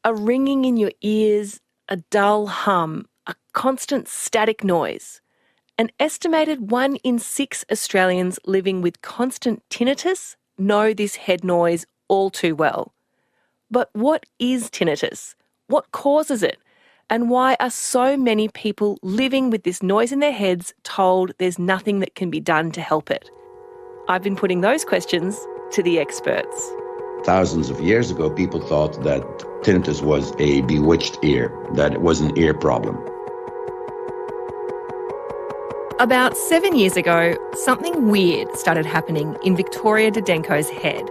A ringing in your ears, a dull hum, a constant static noise. An estimated 1 in 6 Australians living with constant tinnitus know this head noise all too well. But what is tinnitus? What causes it? And why are so many people living with this noise in their heads told there's nothing that can be done to help it? I've been putting those questions to the experts. Thousands of years ago, people thought that tinnitus was a bewitched ear, that it was an ear problem. About 7 years ago, something weird started happening in Victoria Didenko's head.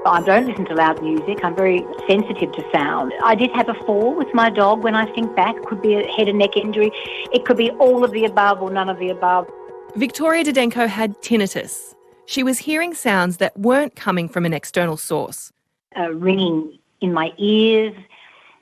I don't listen to loud music. I'm very sensitive to sound. I did have a fall with my dog when I think back. It could be a head and neck injury. It could be all of the above or none of the above. Victoria Didenko had tinnitus. She was hearing sounds that weren't coming from an external source. A ringing in my ears,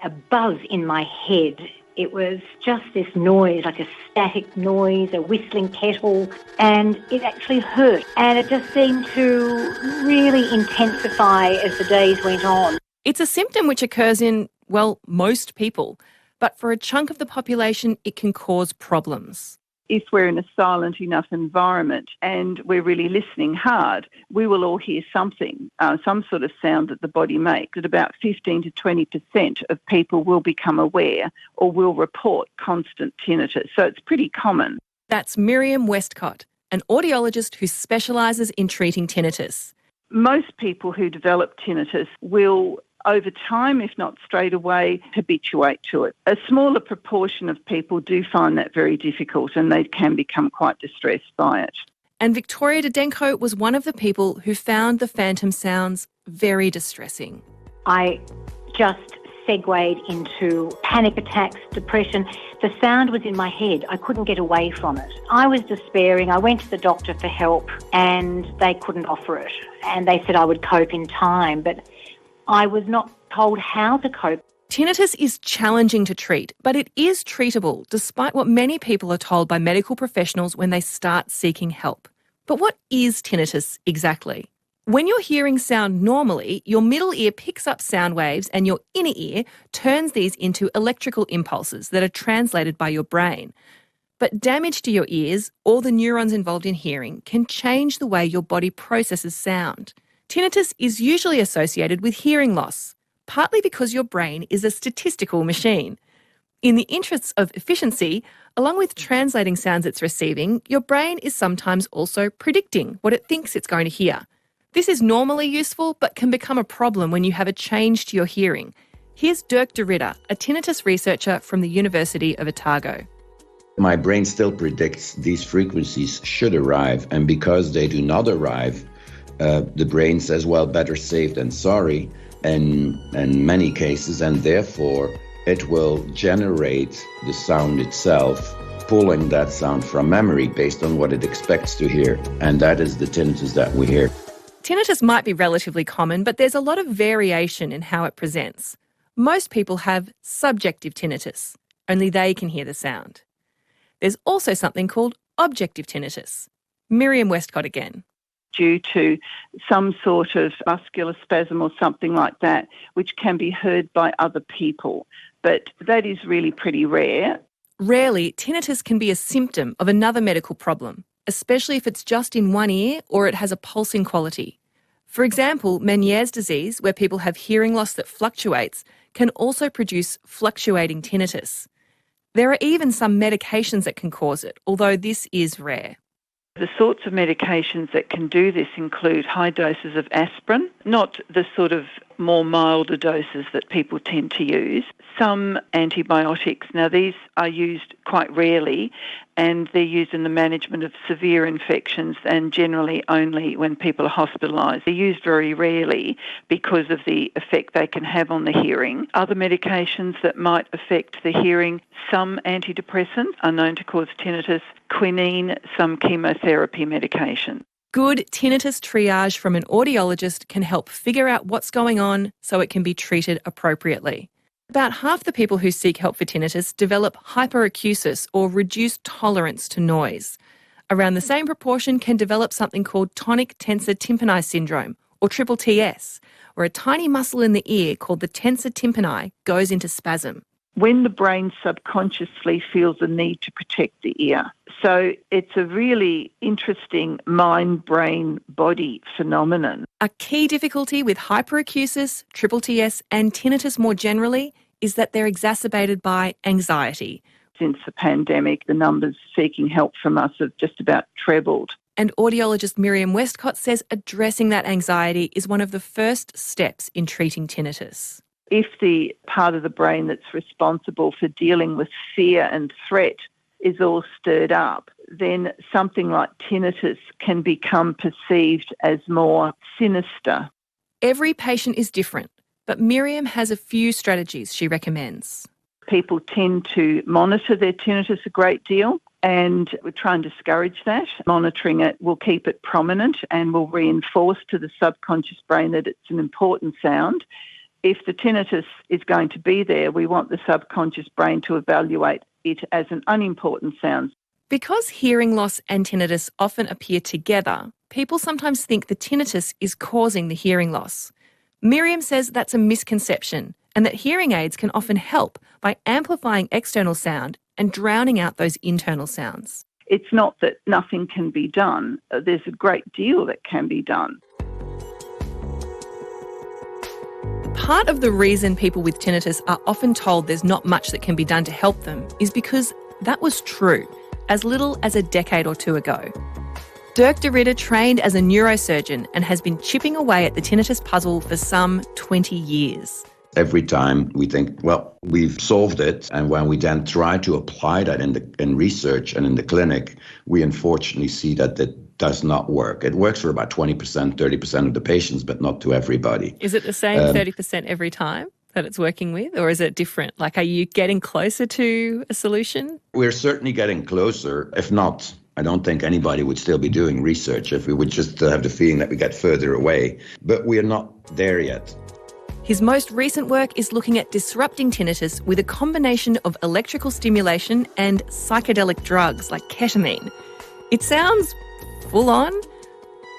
a buzz in my head. It was just this noise, like a static noise, a whistling kettle, and it actually hurt. And it just seemed to really intensify as the days went on. It's a symptom which occurs in, well, most people. But for a chunk of the population, it can cause problems. If we're in a silent enough environment and we're really listening hard, we will all hear something, some sort of sound that the body makes. That about 15 to 20% of people will become aware or will report constant tinnitus. So it's pretty common. That's Miriam Westcott, an audiologist who specialises in treating tinnitus. Most people who develop tinnitus will, over time, if not straight away, habituate to it. A smaller proportion of people do find that very difficult and they can become quite distressed by it. And Victoria Didenko was one of the people who found the phantom sounds very distressing. I just segued into panic attacks, depression. The sound was in my head. I couldn't get away from it. I was despairing. I went to the doctor for help and they couldn't offer it. And they said I would cope in time, but I was not told how to cope. Tinnitus is challenging to treat, but it is treatable, despite what many people are told by medical professionals when they start seeking help. But what is tinnitus exactly? When you're hearing sound normally, your middle ear picks up sound waves and your inner ear turns these into electrical impulses that are translated by your brain. But damage to your ears, or the neurons involved in hearing, can change the way your body processes sound. Tinnitus is usually associated with hearing loss, partly because your brain is a statistical machine. In the interests of efficiency, along with translating sounds it's receiving, your brain is sometimes also predicting what it thinks it's going to hear. This is normally useful, but can become a problem when you have a change to your hearing. Here's Dirk de Ridder, a tinnitus researcher from the University of Otago. My brain still predicts these frequencies should arrive, and because they do not arrive, the brain says, well, better safe than sorry in many cases, and therefore it will generate the sound itself, pulling that sound from memory based on what it expects to hear, and that is the tinnitus that we hear. Tinnitus might be relatively common, but there's a lot of variation in how it presents. Most people have subjective tinnitus. Only they can hear the sound. There's also something called objective tinnitus. Miriam Westcott again. Due to some sort of muscular spasm or something like that, which can be heard by other people. But that is really pretty rare. Rarely, tinnitus can be a symptom of another medical problem, especially if it's just in one ear or it has a pulsing quality. For example, Meniere's disease, where people have hearing loss that fluctuates, can also produce fluctuating tinnitus. There are even some medications that can cause it, although this is rare. The sorts of medications that can do this include high doses of aspirin, not the sort of more milder doses that people tend to use. Some antibiotics. Now, these are used quite rarely and they're used in the management of severe infections and generally only when people are hospitalised. They're used very rarely because of the effect they can have on the hearing. Other medications that might affect the hearing, some antidepressants are known to cause tinnitus, quinine, some chemotherapy medication. Good tinnitus triage from an audiologist can help figure out what's going on so it can be treated appropriately. About half the people who seek help for tinnitus develop hyperacusis or reduced tolerance to noise. Around the same proportion can develop something called tonic tensor tympani syndrome, or triple TS, where a tiny muscle in the ear called the tensor tympani goes into spasm. When the brain subconsciously feels the need to protect the ear. So it's a really interesting mind-brain-body phenomenon. A key difficulty with hyperacusis, triple TS and tinnitus more generally is that they're exacerbated by anxiety. Since the pandemic, the numbers seeking help from us have just about trebled. And audiologist Miriam Westcott says addressing that anxiety is one of the first steps in treating tinnitus. If the part of the brain that's responsible for dealing with fear and threat is all stirred up, then something like tinnitus can become perceived as more sinister. Every patient is different, but Miriam has a few strategies she recommends. People tend to monitor their tinnitus a great deal, and we try and discourage that. Monitoring it will keep it prominent and will reinforce to the subconscious brain that it's an important sound. If the tinnitus is going to be there, we want the subconscious brain to evaluate it as an unimportant sound. Because hearing loss and tinnitus often appear together, people sometimes think the tinnitus is causing the hearing loss. Miriam says that's a misconception and that hearing aids can often help by amplifying external sound and drowning out those internal sounds. It's not that nothing can be done. There's a great deal that can be done. Part of the reason people with tinnitus are often told there's not much that can be done to help them is because that was true as little as a decade or two ago. Dirk de Ridder trained as a neurosurgeon and has been chipping away at the tinnitus puzzle for some 20 years. Every time we think, well, we've solved it, and when we then try to apply that in research and in the clinic, we unfortunately see that it does not work. It works for about 20%, 30% of the patients, but not to everybody. Is it the same 30% every time that it's working with, or is it different? Like, are you getting closer to a solution? We're certainly getting closer. If not, I don't think anybody would still be doing research if we would just have the feeling that we get further away. But we are not there yet. His most recent work is looking at disrupting tinnitus with a combination of electrical stimulation and psychedelic drugs like ketamine. It sounds full on,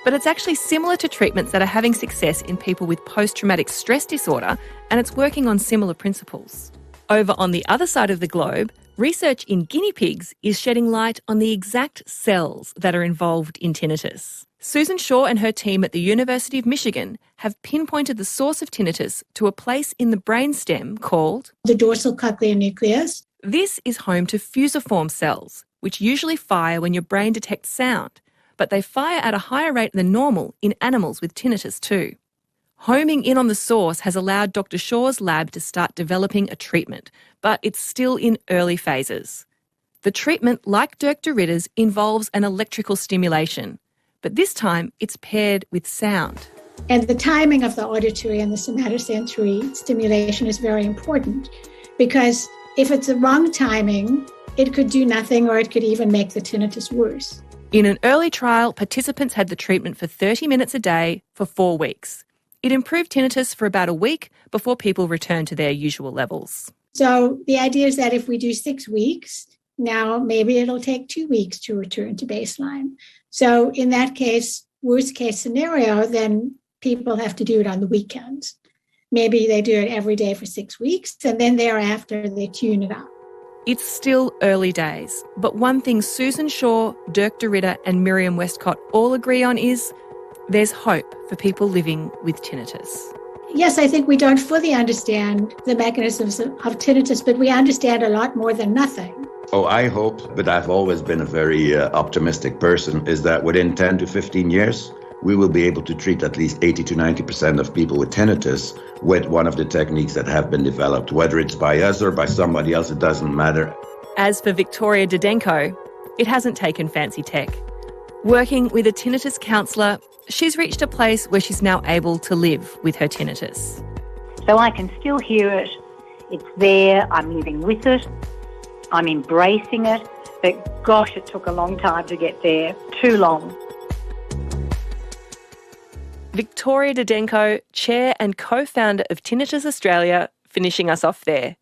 but it's actually similar to treatments that are having success in people with post-traumatic stress disorder, and it's working on similar principles. Over on the other side of the globe, research in guinea pigs is shedding light on the exact cells that are involved in tinnitus. Susan Shaw and her team at the University of Michigan have pinpointed the source of tinnitus to a place in the brainstem called the dorsal cochlear nucleus. This is home to fusiform cells, which usually fire when your brain detects sound, but they fire at a higher rate than normal in animals with tinnitus too. Homing in on the source has allowed Dr. Shaw's lab to start developing a treatment, but it's still in early phases. The treatment, like Dirk de Ridder's, involves an electrical stimulation, but this time it's paired with sound. And the timing of the auditory and the somatosensory stimulation is very important, because if it's the wrong timing, it could do nothing, or it could even make the tinnitus worse. In an early trial, participants had the treatment for 30 minutes a day for 4 weeks. It improved tinnitus for about a week before people returned to their usual levels. So the idea is that if we do 6 weeks, now maybe it'll take 2 weeks to return to baseline. So in that case, worst case scenario, then people have to do it on the weekends. Maybe they do it every day for 6 weeks, and then thereafter they tune it up. It's still early days, but one thing Susan Shaw, Dirk de Ridder and Miriam Westcott all agree on is there's hope for people living with tinnitus. Yes, I think we don't fully understand the mechanisms of tinnitus, but we understand a lot more than nothing. Oh, I hope, but I've always been a very optimistic person, is that within 10 to 15 years, we will be able to treat at least 80 to 90% of people with tinnitus with one of the techniques that have been developed. Whether it's by us or by somebody else, it doesn't matter. As for Victoria Didenko, it hasn't taken fancy tech. Working with a tinnitus counsellor, she's reached a place where she's now able to live with her tinnitus. So I can still hear it. It's there. I'm living with it. I'm embracing it. But gosh, it took a long time to get there. Too long. Victoria Didenko, Chair and Co-founder of Tinnitus Australia, finishing us off there.